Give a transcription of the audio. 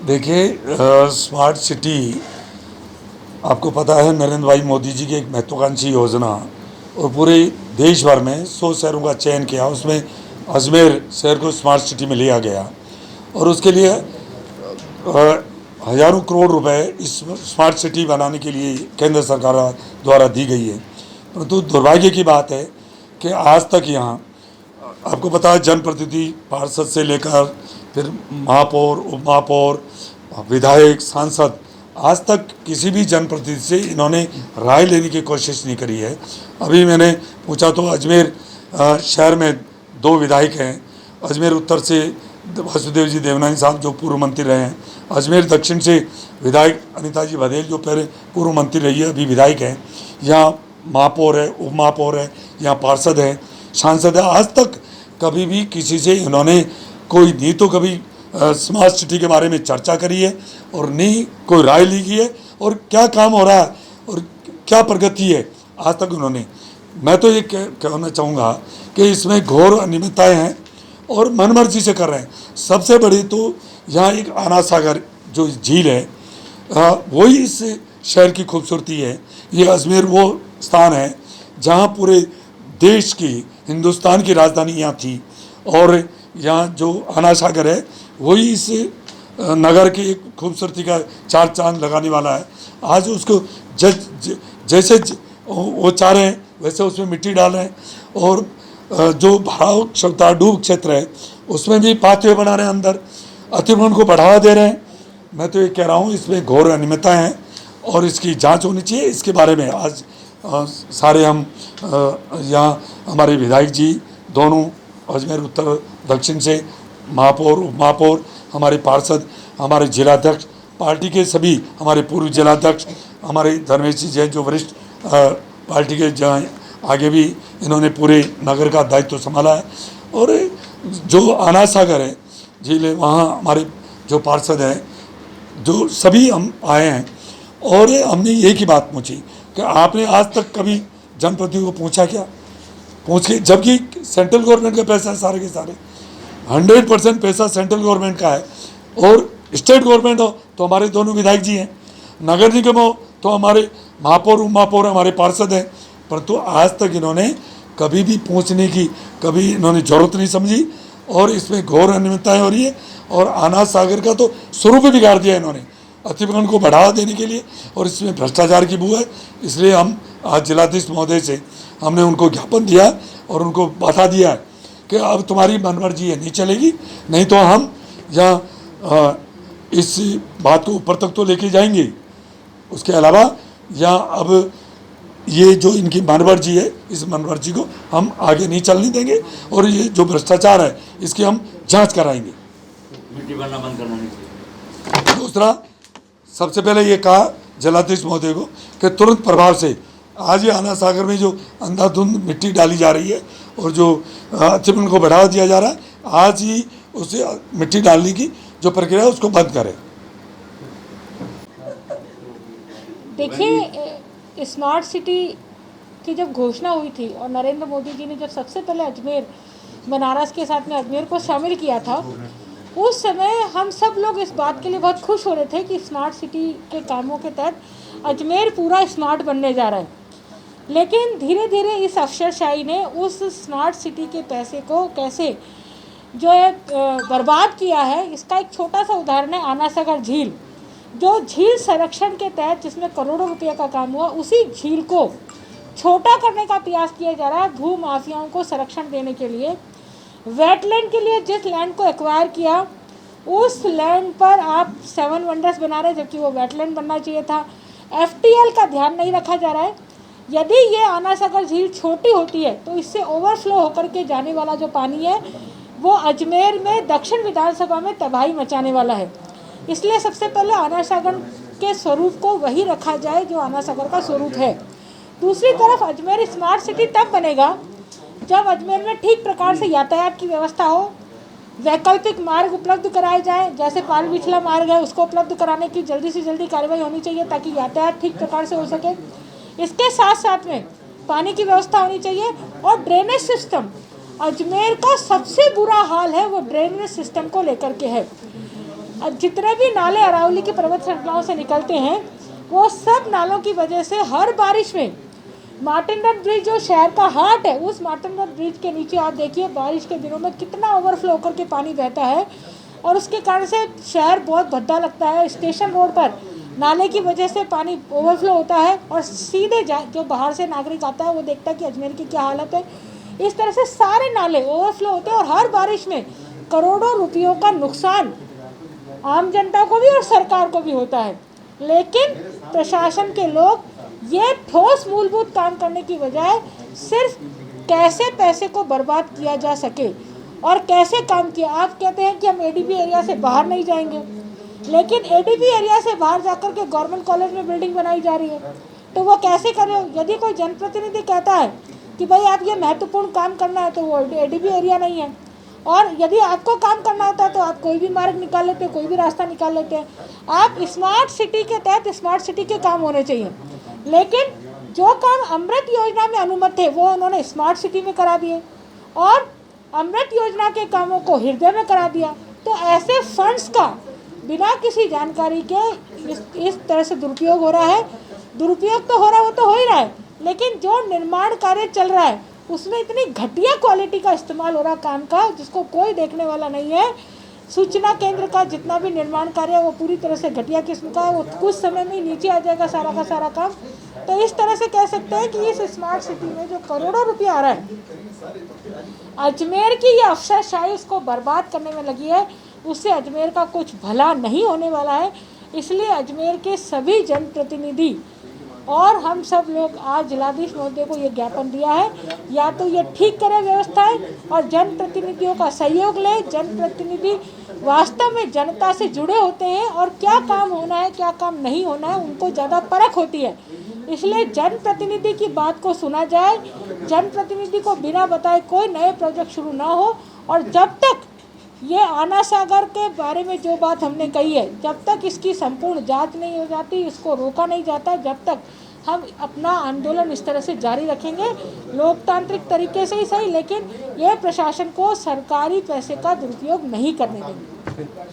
देखिए, smart city आपको पता है नरेंद्र भाई मोदी जी की एक महत्वाकांक्षी योजना, और पूरे देश भर में 100 शहरों का चयन किया, उसमें अजमेर शहर को स्मार्ट सिटी में लिया गया और उसके लिए हज़ारों करोड़ रुपए इस स्मार्ट सिटी बनाने के लिए केंद्र सरकार द्वारा दी गई है। परंतु दुर्भाग्य की बात है कि आज तक यहाँ आपको पता है जनप्रतिनिधि पार्षद से लेकर फिर महापौर, उप महापौर, विधायक, सांसद, आज तक किसी भी जनप्रतिनिधि से इन्होंने राय लेने की कोशिश नहीं करी है। अभी मैंने पूछा तो अजमेर शहर में 2 विधायक हैं। अजमेर उत्तर से वासुदेव जी देवनानी साहब जो पूर्व मंत्री रहे हैं, अजमेर दक्षिण से विधायक अनिता जी बघेल जो पहले पूर्व मंत्री रही है, अभी विधायक हैं। यहाँ महापौर है, उप महापौर है, यहाँ पार्षद है, सांसद है। आज तक कभी भी किसी से इन्होंने कोई नहीं तो कभी स्मार्ट सिटी के बारे में चर्चा करी है और नहीं कोई राय ली गई है, और क्या काम हो रहा है और क्या प्रगति है आज तक उन्होंने। मैं तो ये कहना चाहूँगा कि इसमें घोर अनियमितताएँ हैं और मनमर्जी से कर रहे हैं। सबसे बड़ी तो यहाँ एक आना सागर जो झील है, वही इस शहर की खूबसूरती है। ये अजमेर वो स्थान है जहाँ पूरे देश की, हिंदुस्तान की राजधानी यहाँ थी, और यहाँ जो आना सागर है वही इस नगर की एक खूबसूरती का 4 चांद लगाने वाला है। आज उसको जैसे वो चाह रहे हैं वैसे उसमें मिट्टी डाल रहे हैं, और जो भराव क्षमताडूब क्षेत्र है उसमें भी पाथवे बना रहे हैं, अंदर अतिक्रमण को बढ़ावा दे रहे हैं। मैं तो ये कह रहा हूँ इसमें घोर अनियमितता हैं और इसकी जांच होनी चाहिए। इसके बारे में आज सारे हम यहाँ हमारे विधायक जी दोनों अजमेर उत्तर दक्षिण से, महापौर, उप महापौर, हमारे पार्षद, हमारे जिलाध्यक्ष, पार्टी के सभी हमारे पूर्व जिलाध्यक्ष, हमारे धर्मेश जी जैन जो वरिष्ठ पार्टी के जहाँ आगे भी इन्होंने पूरे नगर का दायित्व संभाला है, और जो आना सागर है झील है वहाँ हमारे जो पार्षद हैं, जो सभी हम आए हैं, और हमने एक ही बात पूछी कि आपने आज तक कभी जनप्रतिनिधि को पूछा क्या? पूछ के, जबकि सेंट्रल गवर्नमेंट का पैसा है सारे के सारे, 100% पैसा सेंट्रल गवर्नमेंट का है, और स्टेट गवर्नमेंट हो तो हमारे दोनों विधायक जी हैं, नगर निगम हो तो हमारे महापौर, उप महापौर हमारे पार्षद हैं। परंतु आज तक इन्होंने कभी भी पूछने की कभी इन्होंने ज़रूरत नहीं समझी, और इसमें घोर अनियमितताएँ हो रही है। और आना सागर का तो स्वरूप ही बिगाड़ दिया इन्होंने अतिक्रमण को बढ़ावा देने के लिए, और इसमें भ्रष्टाचार की बू है। इसलिए हम आज जिलाधीश महोदय से हमने उनको ज्ञापन दिया और उनको बता दिया कि अब तुम्हारी मनमर्जी है, नहीं चलेगी, नहीं तो हम यहाँ इस बात को ऊपर तक तो लेके जाएंगे। उसके अलावा यहाँ अब ये जो इनकी मनमर्जी है, इस मनमर्जी को हम आगे नहीं चलने देंगे, और ये जो भ्रष्टाचार है इसकी हम जांच कराएंगे। मिट्टी भरना बंद करवाएंगे। दूसरा, सबसे पहले ये कहा जिलाधीश महोदय को कि तुरंत प्रभाव से आज ये आना सागर में जो अंधाधुंध मिट्टी डाली जा रही है और जो अतिक्रमण को बढ़ावा दिया जा रहा है, आज ही उसे मिट्टी डालने की जो प्रक्रिया है उसको बंद करें। देखिए, स्मार्ट सिटी की जब घोषणा हुई थी और नरेंद्र मोदी जी ने जब सबसे पहले अजमेर, बनारस के साथ में अजमेर को शामिल किया था, उस समय हम सब लोग इस बात के लिए बहुत खुश हो रहे थे कि स्मार्ट सिटी के कामों के तहत अजमेर पूरा स्मार्ट बनने जा रहा है। लेकिन धीरे धीरे इस अफसरशाही ने उस स्मार्ट सिटी के पैसे को कैसे जो है बर्बाद किया है, इसका एक छोटा सा उदाहरण है आना सागर झील। जो झील संरक्षण के तहत जिसमें करोड़ों रुपये का काम हुआ, उसी झील को छोटा करने का प्रयास किया जा रहा है भू माफियाओं को संरक्षण देने के लिए। वेटलैंड के लिए जिस लैंड को एक्वायर किया, उस लैंड पर आप 7 वंडर्स बना रहे हैं, जबकि वो वेटलैंड बनना चाहिए था। FTL का ध्यान नहीं रखा जा रहा है। यदि ये आना सागर झील छोटी होती है तो इससे ओवरफ्लो होकर के जाने वाला जो पानी है वो अजमेर में दक्षिण विधानसभा में तबाही मचाने वाला है। इसलिए सबसे पहले आना सागर के स्वरूप को वही रखा जाए जो आना सागर का स्वरूप है। दूसरी तरफ अजमेर स्मार्ट सिटी तब बनेगा जब अजमेर में ठीक प्रकार से यातायात की व्यवस्था हो, वैकल्पिक मार्ग उपलब्ध कराए जाए। जैसे पाल बिछला मार्ग है, उसको उपलब्ध कराने की जल्दी से जल्दी कार्रवाई होनी चाहिए ताकि यातायात ठीक प्रकार से हो सके। इसके साथ साथ में पानी की व्यवस्था होनी चाहिए और ड्रेनेज सिस्टम। अजमेर का सबसे बुरा हाल है वो ड्रेनेज सिस्टम को लेकर के है। जितने भी नाले अरावली की पर्वत श्रृंखलाओं से निकलते हैं, वो सब नालों की वजह से हर बारिश में मार्टिनगंज ब्रिज जो शहर का हार्ट है, उस मार्टिनगंज ब्रिज के नीचे आप देखिए बारिश के दिनों में कितना ओवरफ्लो होकर के पानी बहता है और उसके कारण से शहर बहुत भद्दा लगता है। स्टेशन रोड पर नाले की वजह से पानी ओवरफ्लो होता है और सीधे जो बाहर से नागरिक आता है वो देखता है कि अजमेर की क्या हालत है। इस तरह से सारे नाले ओवरफ्लो होते हैं और हर बारिश में करोड़ों रुपयों का नुकसान आम जनता को भी और सरकार को भी होता है। लेकिन प्रशासन के लोग ये ठोस मूलभूत काम करने की बजाय सिर्फ कैसे पैसे को बर्बाद किया जा सके और कैसे काम किया। आप कहते हैं कि हम ADB एरिया से बाहर नहीं जाएंगे, लेकिन ADB एरिया से बाहर जाकर के गवर्नमेंट कॉलेज में बिल्डिंग बनाई जा रही है, तो वो कैसे करें। यदि कोई जनप्रतिनिधि कहता है कि भाई आप ये महत्वपूर्ण काम करना है तो वो ADB एरिया नहीं है, और यदि आपको काम करना होता है तो आप कोई भी मार्ग निकाल लेते हैं, कोई भी रास्ता निकाल लेते हैं। आप स्मार्ट सिटी के तहत स्मार्ट सिटी के काम होने चाहिए, लेकिन जो काम अमृत योजना में अनुमत थे वो उन्होंने स्मार्ट सिटी में करा दिए और अमृत योजना के कामों को हृदय में करा दिया। तो ऐसे फंड्स का बिना किसी जानकारी के इस तरह से दुरुपयोग हो रहा है। दुरुपयोग तो हो रहा है, वो तो हो ही रहा है, लेकिन जो निर्माण कार्य चल रहा है उसमें इतनी घटिया क्वालिटी का इस्तेमाल हो रहा काम का, जिसको कोई देखने वाला नहीं है। सूचना केंद्र का जितना भी निर्माण कार्य है वो पूरी तरह से घटिया किस्म का है, वो कुछ समय में नीचे आ जाएगा सारा का सारा काम। तो इस तरह से कह सकते हैं कि इस स्मार्ट सिटी में जो करोड़ों रुपया आ रहा है, अजमेर की ये अफसरशाही उसको बर्बाद करने में लगी है, उससे अजमेर का कुछ भला नहीं होने वाला है। इसलिए अजमेर के सभी जनप्रतिनिधि और हम सब लोग आज जिलाधीश महोदय को ये ज्ञापन दिया है, या तो ये ठीक करें व्यवस्थाएं और जनप्रतिनिधियों का सहयोग लें। जनप्रतिनिधि वास्तव में जनता से जुड़े होते हैं और क्या काम होना है क्या काम नहीं होना है उनको ज़्यादा परख होती है। इसलिए जनप्रतिनिधि की बात को सुना जाए, जनप्रतिनिधि को बिना बताए कोई नए प्रोजेक्ट शुरू ना हो। और जब तक ये आना सागर के बारे में जो बात हमने कही है, जब तक इसकी संपूर्ण जांच नहीं हो जाती, इसको रोका नहीं जाता, जब तक हम अपना आंदोलन इस तरह से जारी रखेंगे, लोकतांत्रिक तरीके से ही सही, लेकिन ये प्रशासन को सरकारी पैसे का दुरुपयोग नहीं करने देंगे।